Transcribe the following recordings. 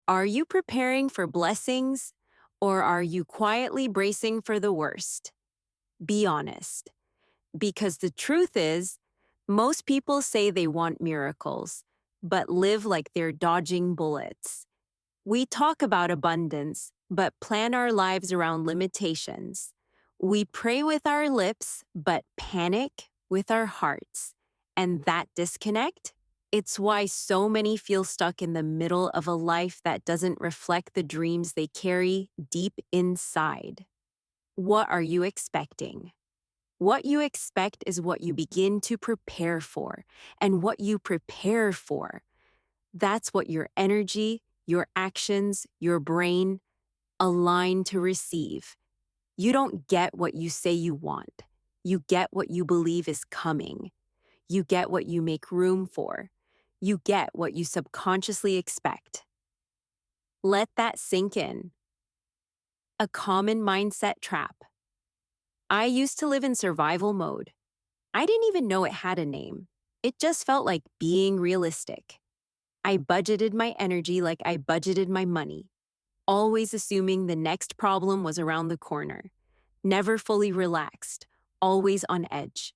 Are you preparing for blessings or are you quietly bracing for the worst? Be honest, because the truth is, most people say they want miracles, but live like they're dodging bullets. We talk about abundance, but plan our lives around limitations. We pray with our lips, but panic with our hearts. And that disconnect? It's why so many feel stuck in the middle of a life that doesn't reflect the dreams they carry deep inside. What are you expecting? What you expect is what you begin to prepare for, and what you prepare for. That's what your energy, your actions, your brain align to receive. You don't get what you say you want. You get what you believe is coming. You get what you make room for. You get what you subconsciously expect. Let that sink in. A common mindset trap. I used to live in survival mode. I didn't even know it had a name. It just felt like being realistic. I budgeted my energy like I budgeted my money, always assuming the next problem was around the corner. Never fully relaxed, always on edge.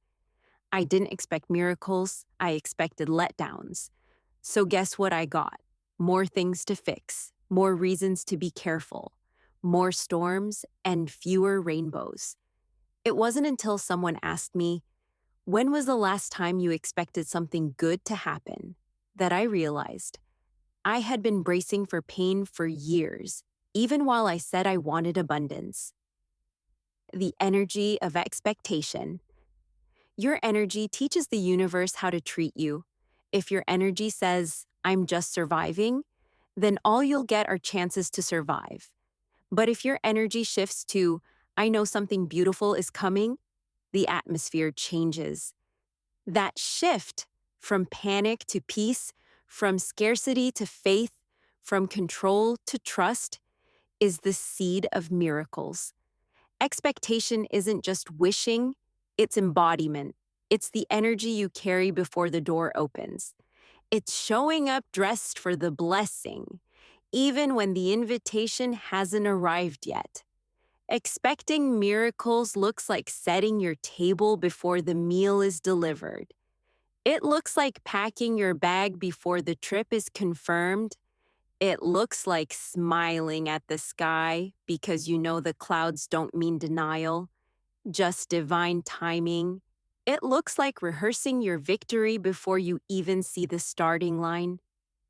I didn't expect miracles, I expected letdowns. So guess what I got? More things to fix, more reasons to be careful, more storms, and fewer rainbows. It wasn't until someone asked me, "When was the last time you expected something good to happen?" that I realized I had been bracing for pain for years, even while I said I wanted abundance. The energy of expectation. Your energy teaches the universe how to treat you. If your energy says, "I'm just surviving," then all you'll get are chances to survive. But if your energy shifts to, "I know something beautiful is coming," the atmosphere changes. That shift from panic to peace, from scarcity to faith, from control to trust, is the seed of miracles. Expectation isn't just wishing, it's embodiment. It's the energy you carry before the door opens. It's showing up dressed for the blessing, even when the invitation hasn't arrived yet. Expecting miracles looks like setting your table before the meal is delivered. It looks like packing your bag before the trip is confirmed. It looks like smiling at the sky because you know the clouds don't mean denial, just divine timing. It looks like rehearsing your victory before you even see the starting line.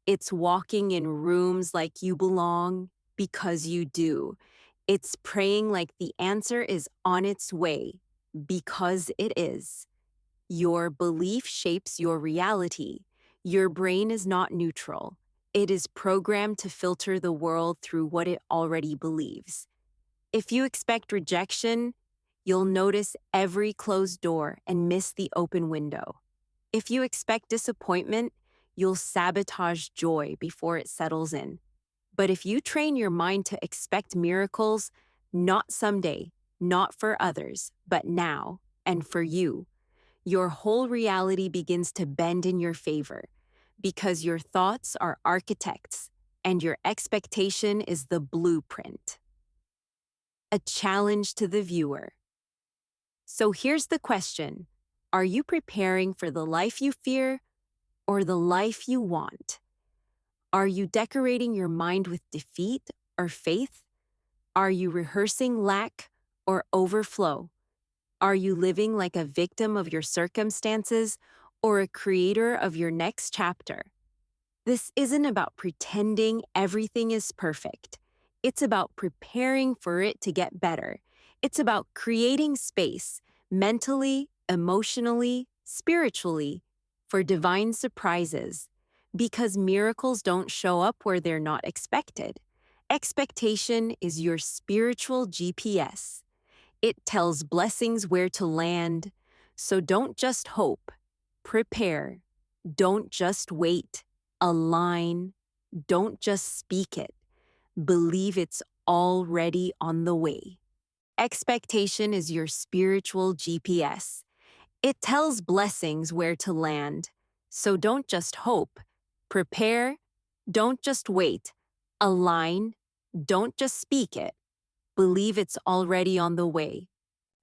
It's walking in rooms like you belong because you do. It's praying like the answer is on its way because it is. Your belief shapes your reality. Your brain is not neutral. It is programmed to filter the world through what it already believes. If you expect rejection, you'll notice every closed door and miss the open window. If you expect disappointment, you'll sabotage joy before it settles in. But if you train your mind to expect miracles, not someday, not for others, but now, and for you, your whole reality begins to bend in your favor because your thoughts are architects and your expectation is the blueprint. A challenge to the viewer. So here's the question. Are you preparing for the life you fear or the life you want? Are you decorating your mind with defeat or faith? Are you rehearsing lack or overflow? Are you living like a victim of your circumstances or a creator of your next chapter? This isn't about pretending everything is perfect. It's about preparing for it to get better. It's about creating space, mentally, emotionally, spiritually, for divine surprises. Because miracles don't show up where they're not expected. Expectation is your spiritual GPS. It tells blessings where to land. So don't just hope. Prepare. Don't just wait. Align. Don't just speak it. Believe it's already on the way. Expectation is your spiritual GPS. It tells blessings where to land. So don't just hope. Prepare. Don't just wait. Align, don't just speak it, believe it's already on the way.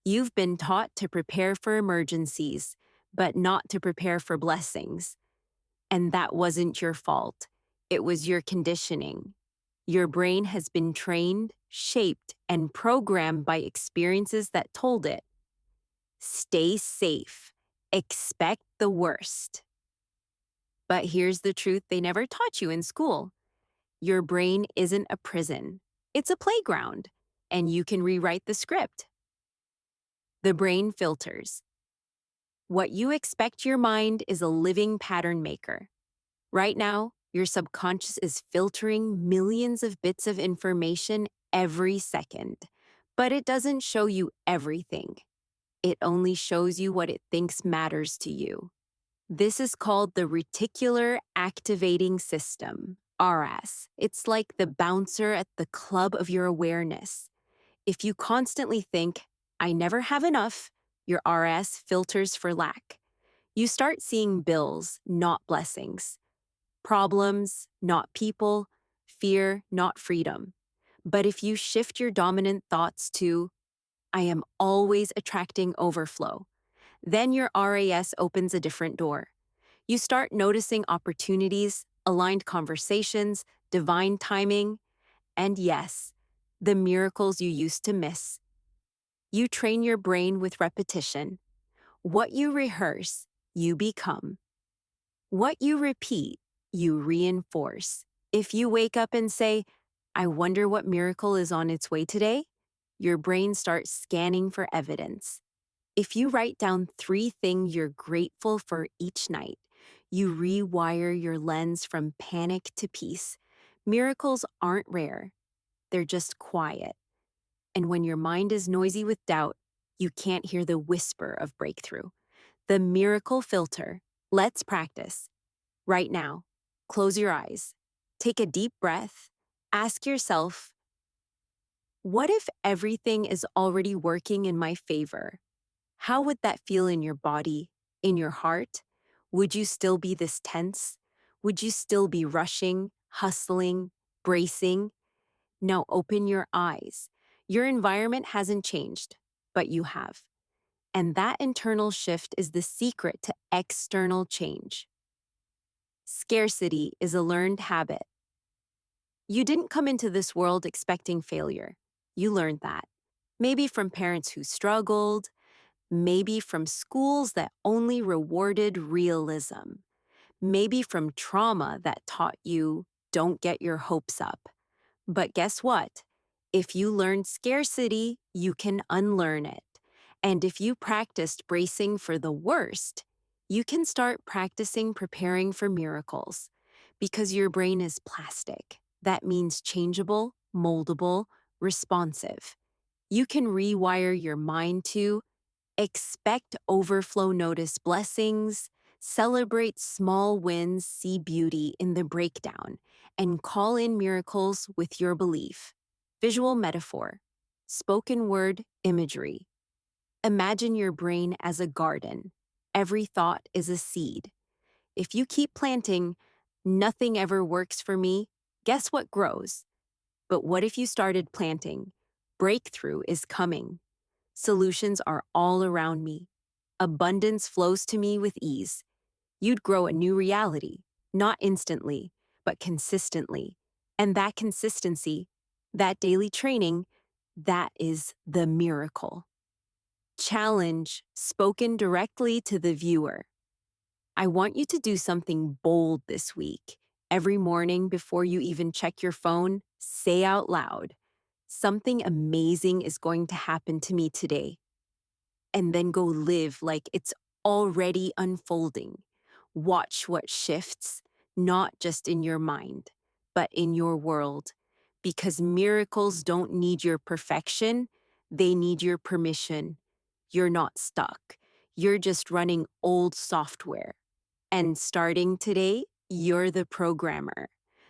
You've been taught to prepare for emergencies, but not to prepare for blessings. And that wasn't your fault. It was your conditioning. Your brain has been trained, shaped, and programmed by experiences that told it, stay safe, expect the worst. But here's the truth they never taught you in school. Your brain isn't a prison. It's a playground, and you can rewrite the script. The brain filters. What you expect your mind is a living pattern maker. Right now, your subconscious is filtering millions of bits of information every second, but it doesn't show you everything. It only shows you what it thinks matters to you. This is called the reticular activating system, RS. It's like the bouncer at the club of your awareness. If you constantly think, I never have enough, your RS filters for lack. You start seeing bills, not blessings. Problems, not people. Fear, not freedom. But if you shift your dominant thoughts to, I am always attracting overflow, then your RAS opens a different door. You start noticing opportunities, aligned conversations, divine timing, and yes, the miracles you used to miss. You train your brain with repetition. What you rehearse, you become. What you repeat, you reinforce. If you wake up and say, I wonder what miracle is on its way today, your brain starts scanning for evidence. If you write down 3 things you're grateful for each night, you rewire your lens from panic to peace. Miracles aren't rare, they're just quiet. And when your mind is noisy with doubt, you can't hear the whisper of breakthrough. The miracle filter. Let's practice. Right now, close your eyes. Take a deep breath. Ask yourself, what if everything is already working in my favor? How would that feel in your body, in your heart? Would you still be this tense? Would you still be rushing, hustling, bracing? Now open your eyes. Your environment hasn't changed, but you have. And that internal shift is the secret to external change. Scarcity is a learned habit. You didn't come into this world expecting failure. You learned that. Maybe from parents who struggled, maybe from schools that only rewarded realism, maybe from trauma that taught you don't get your hopes up. But guess what? If you learned scarcity, you can unlearn it. And if you practiced bracing for the worst, you can start practicing preparing for miracles. Because your brain is plastic. That means changeable, moldable, responsive. You can rewire your mind to expect overflow, notice blessings, celebrate small wins, see beauty in the breakdown, and call in miracles with your belief. Visual metaphor, spoken word imagery. Imagine your brain as a garden. Every thought is a seed. If you keep planting, nothing ever works for me, guess what grows? But what if you started planting? Breakthrough is coming. Solutions are all around me. Abundance flows to me with ease. You'd grow a new reality, not instantly, but consistently. And that consistency, that daily training, that is the miracle. Challenge spoken directly to the viewer. I want you to do something bold this week. Every morning before you even check your phone, say out loud, something amazing is going to happen to me today. And then go live like it's already unfolding. Watch what shifts, not just in your mind, but in your world. Because miracles don't need your perfection, they need your permission. You're not stuck. You're just running old software. And starting today, you're the programmer.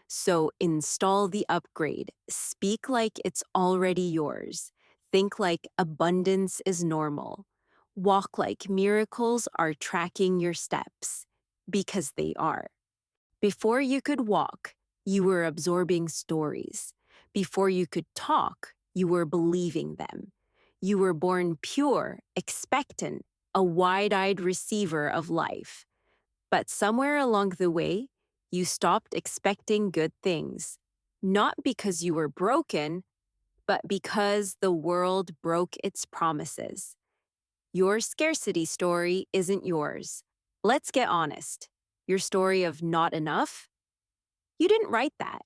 So install the upgrade. Speak like it's already yours. Think like abundance is normal. Walk like miracles are tracking your steps. Because they are. Before you could walk, You were absorbing stories. Before you could talk, you were believing them. You were born pure, expectant, a wide-eyed receiver of life. But somewhere along the way, you stopped expecting good things. Not because you were broken, but because the world broke its promises. Your scarcity story isn't yours. Let's get honest. Your story of not enough? You didn't write that.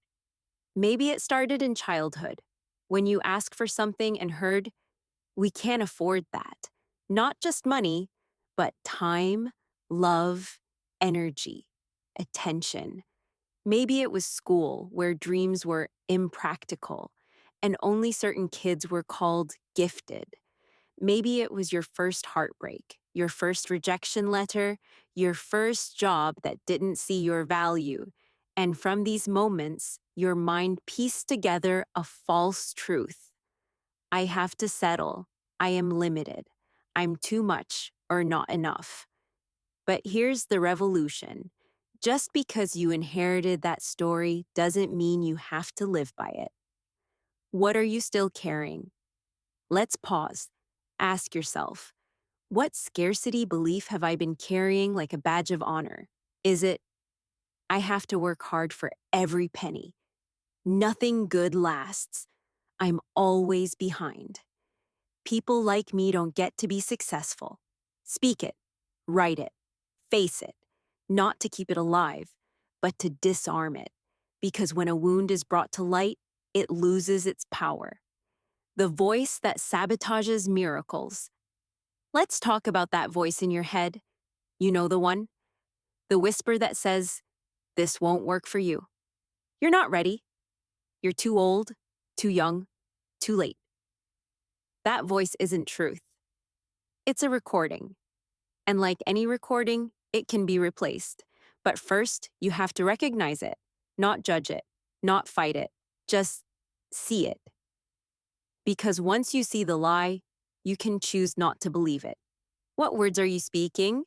Maybe it started in childhood, when you asked for something and heard, we can't afford that. Not just money, but time, love, energy, attention. Maybe it was school, where dreams were impractical and only certain kids were called gifted. Maybe it was your first heartbreak, your first rejection letter, your first job that didn't see your value. And from these moments, your mind pieced together a false truth. I have to settle. I am limited. I'm too much or not enough. But here's the revolution. Just because you inherited that story doesn't mean you have to live by it. What are you still carrying? Let's pause. Ask yourself, what scarcity belief have I been carrying like a badge of honor? Is it, I have to work hard for every penny? Nothing good lasts. I'm always behind. People like me don't get to be successful. Speak it, write it, face it, not to keep it alive, but to disarm it. Because when a wound is brought to light, it loses its power. The voice that sabotages miracles. Let's talk about that voice in your head. You know the one? The whisper that says, this won't work for you. You're not ready. You're too old, too young, too late. That voice isn't truth. It's a recording. And like any recording, it can be replaced. But first, you have to recognize it, not judge it, not fight it, just see it. Because once you see the lie, you can choose not to believe it. What words are you speaking?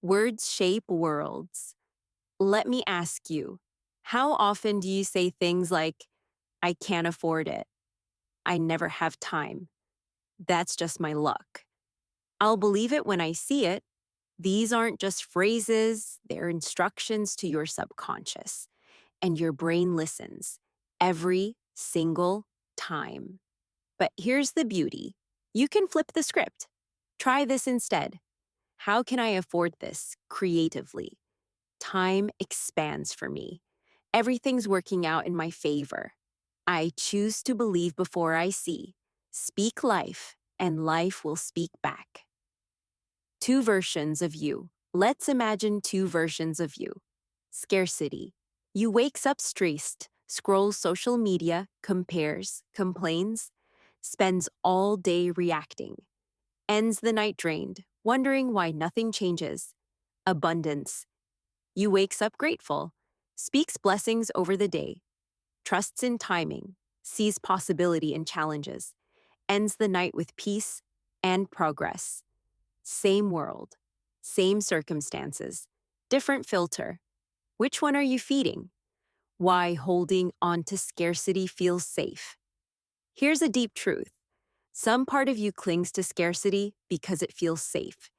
Words shape worlds. Let me ask you, how often do you say things like, I can't afford it. I never have time. That's just my luck. I'll believe it when I see it. These aren't just phrases, they're instructions to your subconscious. And your brain listens every single time. But here's the beauty. You can flip the script. Try this instead. How can I afford this creatively? Time expands for me. Everything's working out in my favor. I choose to believe before I see. Speak life, and life will speak back. Two versions of you. Let's imagine two versions of you. Scarcity. You wakes up stressed, scrolls social media, compares, complains, spends all day reacting, ends the night drained, wondering why nothing changes. Abundance. You wakes up grateful, speaks blessings over the day, trusts in timing, sees possibility in challenges, ends the night with peace and progress. Same world, same circumstances, different filter. Which one are you feeding? Why holding on to scarcity feels safe? Here's a deep truth. Some part of you clings to scarcity because it feels safe.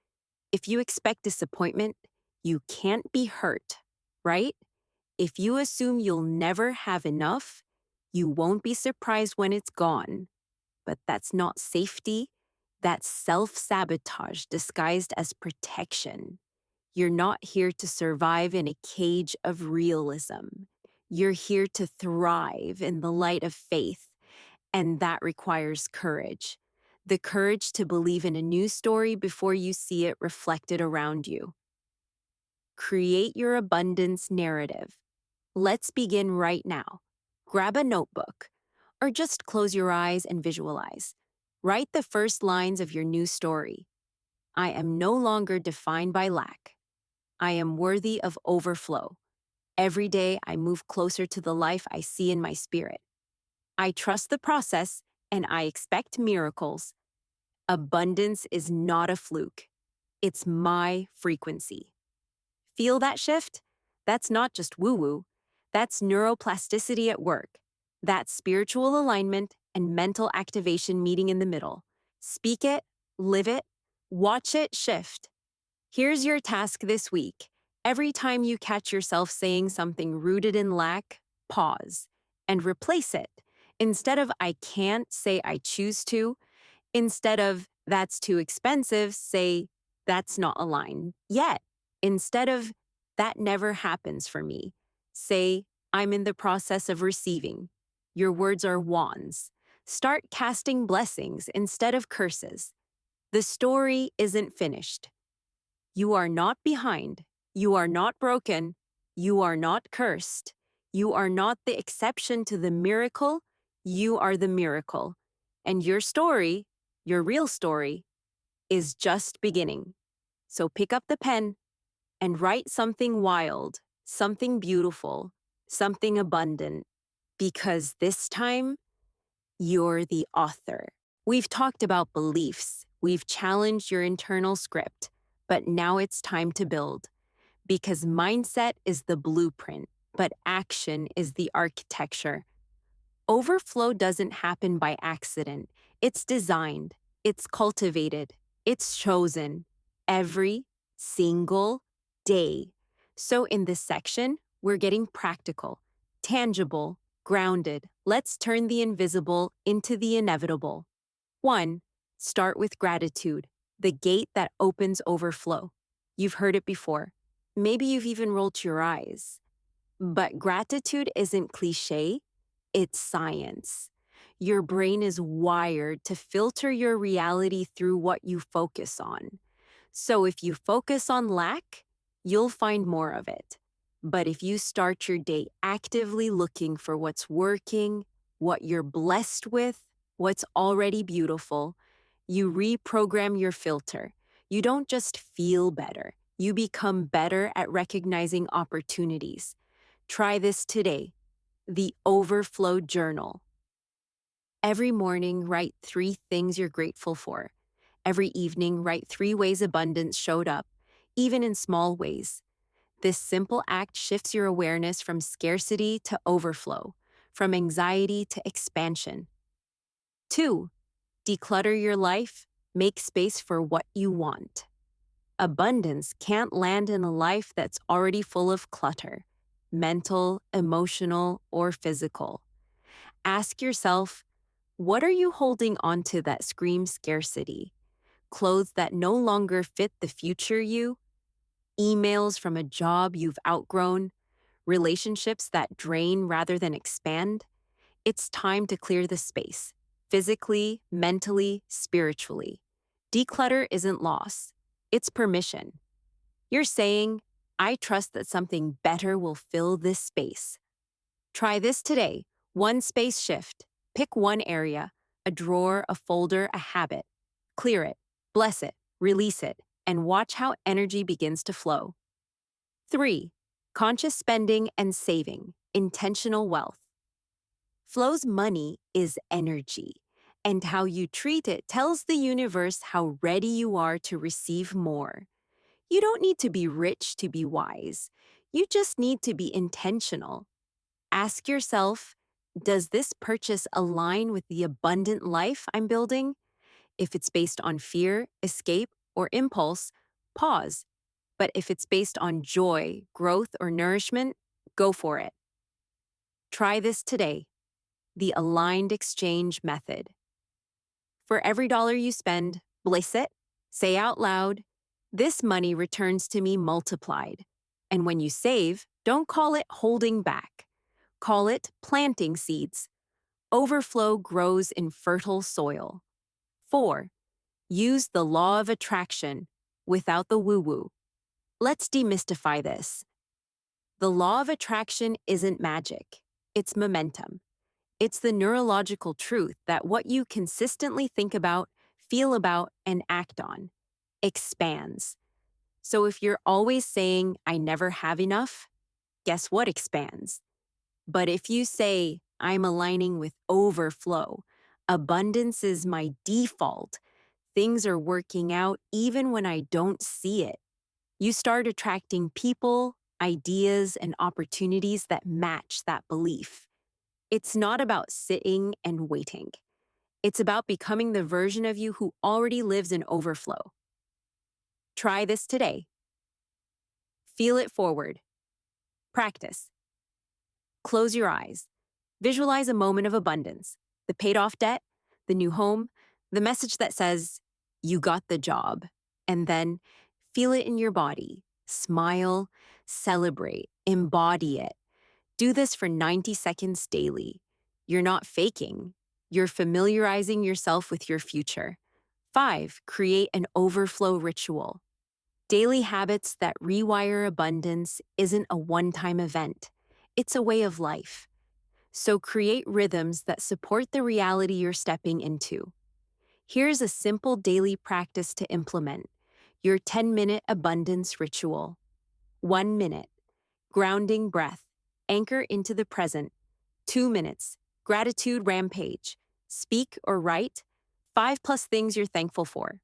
If you expect disappointment, you can't be hurt, right? If you assume you'll never have enough, you won't be surprised when it's gone. But that's not safety. That's self-sabotage disguised as protection. You're not here to survive in a cage of realism. You're here to thrive in the light of faith, and that requires courage. The courage to believe in a new story before you see it reflected around you. Create your abundance narrative. Let's begin right now. Grab a notebook, or just close your eyes and visualize. Write the first lines of your new story. I am no longer defined by lack. I am worthy of overflow. Every day I move closer to the life I see in my spirit. I trust the process and I expect miracles. Abundance is not a fluke. It's my frequency. Feel that shift? That's not just woo-woo. That's neuroplasticity at work. That's spiritual alignment and mental activation meeting in the middle. Speak it, live it, watch it shift. Here's your task this week. Every time you catch yourself saying something rooted in lack, pause and replace it. Instead of I can't, say I choose to. Instead of that's too expensive, say that's not aligned yet. Instead of that never happens for me, say I'm in the process of receiving. Your words are wands. Start casting blessings instead of curses. The story isn't finished. You are not behind. You are not broken. You are not cursed. You are not the exception to the miracle. You are the miracle. And your story, your real story, is just beginning. So pick up the pen and write something wild, something beautiful, something abundant, because this time you're the author. We've talked about beliefs, we've challenged your internal script, but now it's time to build. Because mindset is the blueprint, but action is the architecture. Overflow doesn't happen by accident. It's designed, it's cultivated, it's chosen every single day. So in this section, we're getting practical, tangible, grounded. Let's turn the invisible into the inevitable. 1. Start with gratitude, the gate that opens overflow. You've heard it before. Maybe you've even rolled your eyes. But gratitude isn't cliche, it's science. Your brain is wired to filter your reality through what you focus on. So if you focus on lack, you'll find more of it. But if you start your day actively looking for what's working, what you're blessed with, what's already beautiful, you reprogram your filter. You don't just feel better, you become better at recognizing opportunities. Try this today. The Overflow Journal. Every morning, write 3 things you're grateful for. Every evening, write 3 ways abundance showed up, even in small ways. This simple act shifts your awareness from scarcity to overflow, from anxiety to expansion. 2. Declutter your life, make space for what you want. Abundance can't land in a life that's already full of clutter, mental, emotional, or physical. Ask yourself, what are you holding onto that screams scarcity? Clothes that no longer fit the future you? Emails from a job you've outgrown? Relationships that drain rather than expand? It's time to clear the space, physically, mentally, spiritually. Declutter isn't loss, it's permission. You're saying, I trust that something better will fill this space. Try this today. 1 space shift. Pick one area, a drawer, a folder, a habit. Clear it, bless it, release it, and watch how energy begins to flow. 3. Conscious spending and saving, intentional wealth. Flow's money is energy, and how you treat it tells the universe how ready you are to receive more. You don't need to be rich to be wise. You just need to be intentional. Ask yourself, does this purchase align with the abundant life I'm building? If it's based on fear, escape, or impulse, pause. But if it's based on joy, growth, or nourishment, go for it. Try this today. The aligned exchange method. For every dollar you spend, bliss it, say out loud, this money returns to me multiplied. And when you save, don't call it holding back. Call it planting seeds. Overflow grows in fertile soil. 4. Use the law of attraction without the woo-woo. Let's demystify this. The law of attraction isn't magic. It's momentum. It's the neurological truth that what you consistently think about, feel about, and act on expands. So if you're always saying, I never have enough, guess what expands? But if you say, I'm aligning with overflow, abundance is my default, things are working out even when I don't see it, you start attracting people, ideas, and opportunities that match that belief. It's not about sitting and waiting. It's about becoming the version of you who already lives in overflow. Try this today. Feel it forward. Practice. Close your eyes. Visualize a moment of abundance, the paid off debt, the new home, the message that says, you got the job. And then feel it in your body. Smile, celebrate, embody it. Do this for 90 seconds daily. You're not faking. You're familiarizing yourself with your future. 5. Create an overflow ritual. Daily habits that rewire abundance isn't a one-time event. It's a way of life. So create rhythms that support the reality you're stepping into. Here's a simple daily practice to implement. Your 10-minute abundance ritual. 1 minute. Grounding breath. Anchor into the present. 2 minutes. Gratitude rampage. Speak or write 5+ things you're thankful for.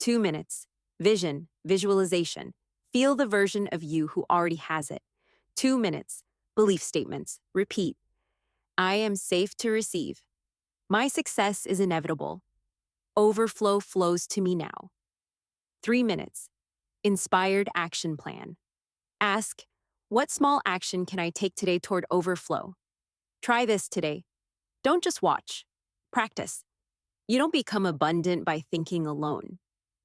2 minutes. Vision, visualization. Feel the version of you who already has it. 2 minutes. Belief statements. Repeat. I am safe to receive. My success is inevitable. Overflow flows to me now. 3 minutes. Inspired action plan. Ask, what small action can I take today toward overflow? Try this today. Don't just watch. Practice. You don't become abundant by thinking alone.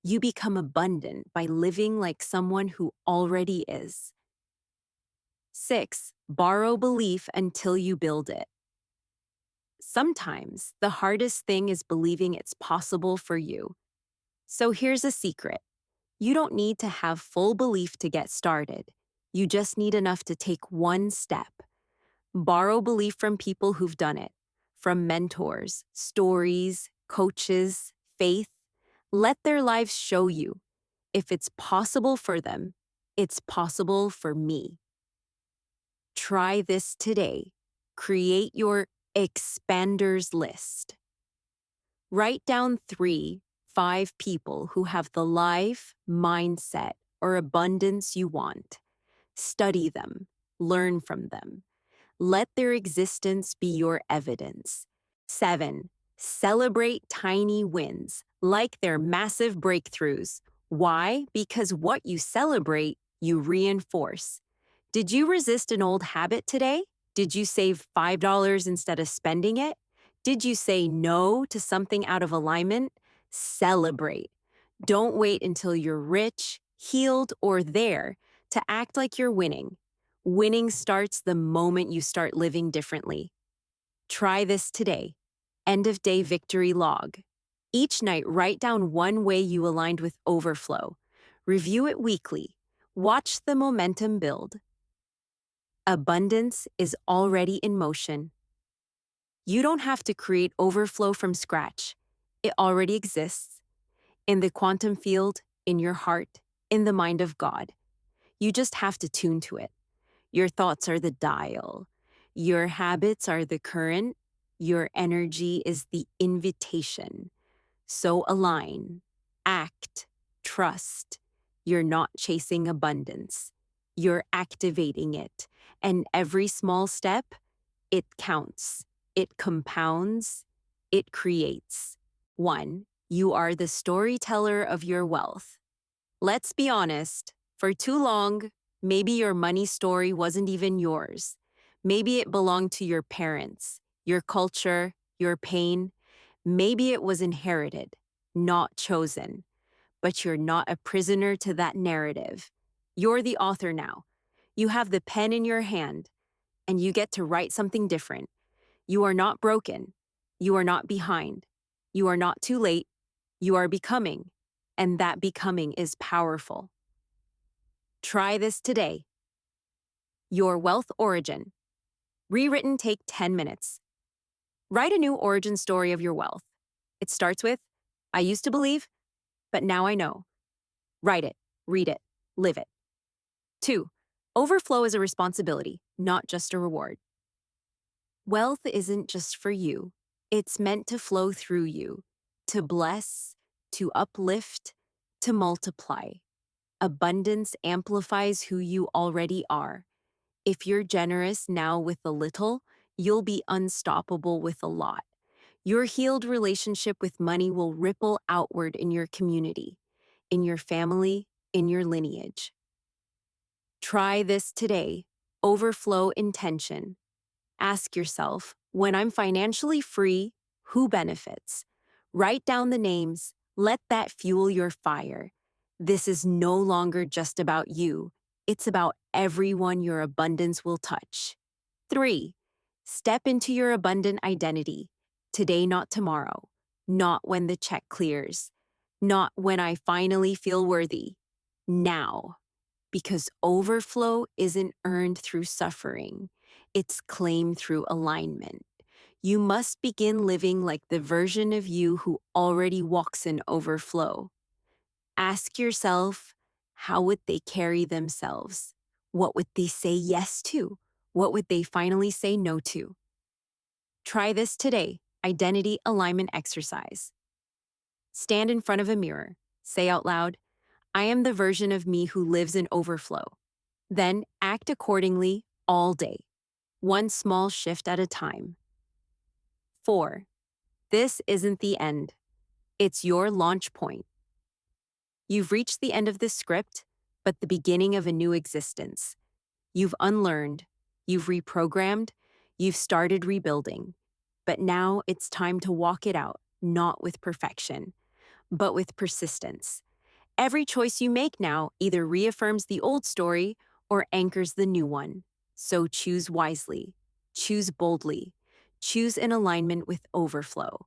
You become abundant by living like someone who already is. 6. Borrow belief until you build it. Sometimes the hardest thing is believing it's possible for you. So here's a secret. You don't need to have full belief to get started. You just need enough to take one step. Borrow belief from people who've done it, from mentors, stories, coaches, faith. Let their lives show you. If it's possible for them, it's possible for me. Try this today. Create your expanders list. Write down 3, 5 people who have the life, mindset, or abundance you want. Study them. Learn from them. Let their existence be your evidence. 7. Celebrate tiny wins, like their massive breakthroughs. Why? Because what you celebrate, you reinforce. Did you resist an old habit today? Did you save $5 instead of spending it? Did you say no to something out of alignment? Celebrate. Don't wait until you're rich, healed, or there to act like you're winning. Winning starts the moment you start living differently. Try this today. End of day victory log. Each night, write down one way you aligned with overflow. Review it weekly. Watch the momentum build. Abundance is already in motion. You don't have to create overflow from scratch. It already exists. In the quantum field, in your heart, in the mind of God. You just have to tune to it. Your thoughts are the dial. Your habits are the current. Your energy is the invitation. So align, act, trust. You're not chasing abundance. You're activating it. And every small step, it counts. It compounds. It creates. 1. You are the storyteller of your wealth. Let's be honest. For too long, maybe your money story wasn't even yours. Maybe it belonged to your parents, your culture, your pain. Maybe it was inherited, not chosen. But you're not a prisoner to that narrative. You're the author now. You have the pen in your hand, and you get to write something different. You are not broken. You are not behind. You are not too late. You are becoming, and that becoming is powerful. Try this today. Your wealth origin. Rewritten take 10 minutes. Write a new origin story of your wealth. It starts with, I used to believe, but now I know. Write it, read it, live it. 2. Overflow is a responsibility, not just a reward. Wealth isn't just for you. It's meant to flow through you, to bless, to uplift, to multiply. Abundance amplifies who you already are. If you're generous now with a little, you'll be unstoppable with a lot. Your healed relationship with money will ripple outward in your community, in your family, in your lineage. Try this today. Overflow intention. Ask yourself, when I'm financially free, who benefits? Write down the names. Let that fuel your fire. This is no longer just about you. It's about everyone your abundance will touch. 3. Step into your abundant identity. Today, not tomorrow. Not when the check clears. Not when I finally feel worthy. Now. Because overflow isn't earned through suffering, it's claimed through alignment. You must begin living like the version of you who already walks in overflow. Ask yourself, how would they carry themselves? What would they say yes to? What would they finally say no to? Try this today. Identity alignment exercise. Stand in front of a mirror. Say out loud, I am the version of me who lives in overflow. Then act accordingly all day, one small shift at a time. 4. This isn't the end. It's your launch point. You've reached the end of this script, but the beginning of a new existence. You've unlearned, you've reprogrammed, you've started rebuilding. But now it's time to walk it out, not with perfection, but with persistence. Every choice you make now either reaffirms the old story or anchors the new one. So choose wisely, choose boldly, choose in alignment with overflow.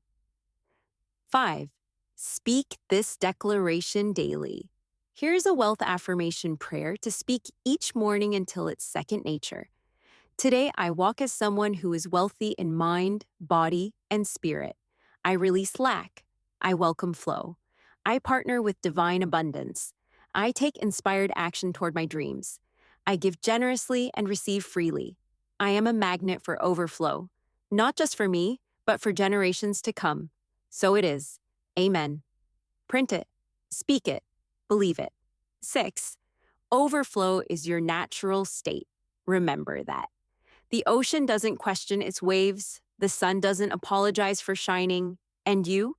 5. Speak this declaration daily. Here's a wealth affirmation prayer to speak each morning until it's second nature. Today, I walk as someone who is wealthy in mind, body, and spirit. I release lack. I welcome flow. I partner with divine abundance. I take inspired action toward my dreams. I give generously and receive freely. I am a magnet for overflow, not just for me, but for generations to come. So it is. Amen. Print it. Speak it. Believe it. 6. Overflow is your natural state. Remember that. The ocean doesn't question its waves. The sun doesn't apologize for shining. And you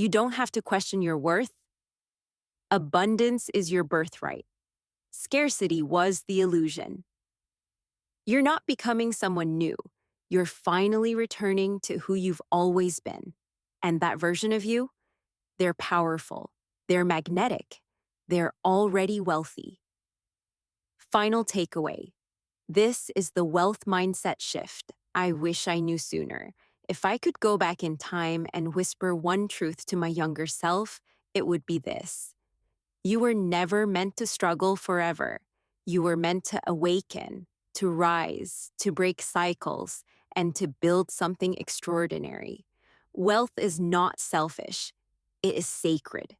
don't have to question your worth. Abundance is your birthright. Scarcity was the illusion. You're not becoming someone new. You're finally returning to who you've always been. And that version of you, they're powerful. They're magnetic. They're already wealthy. Final takeaway. This is the wealth mindset shift I wish I knew sooner. If I could go back in time and whisper one truth to my younger self, it would be this. You were never meant to struggle forever. You were meant to awaken, to rise, to break cycles, and to build something extraordinary. Wealth is not selfish. It is sacred.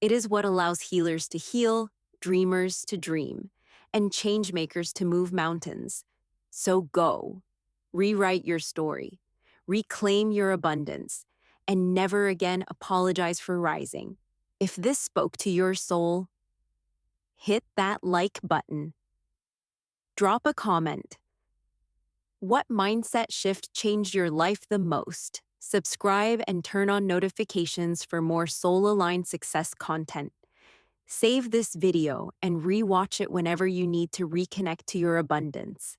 It is what allows healers to heal, dreamers to dream, and change makers to move mountains. So go. Rewrite your story. Reclaim your abundance. And never again apologize for rising. If this spoke to your soul, hit that like button. Drop a comment. What mindset shift changed your life the most? Subscribe and turn on notifications for more soul-aligned success content. Save this video and rewatch it whenever you need to reconnect to your abundance.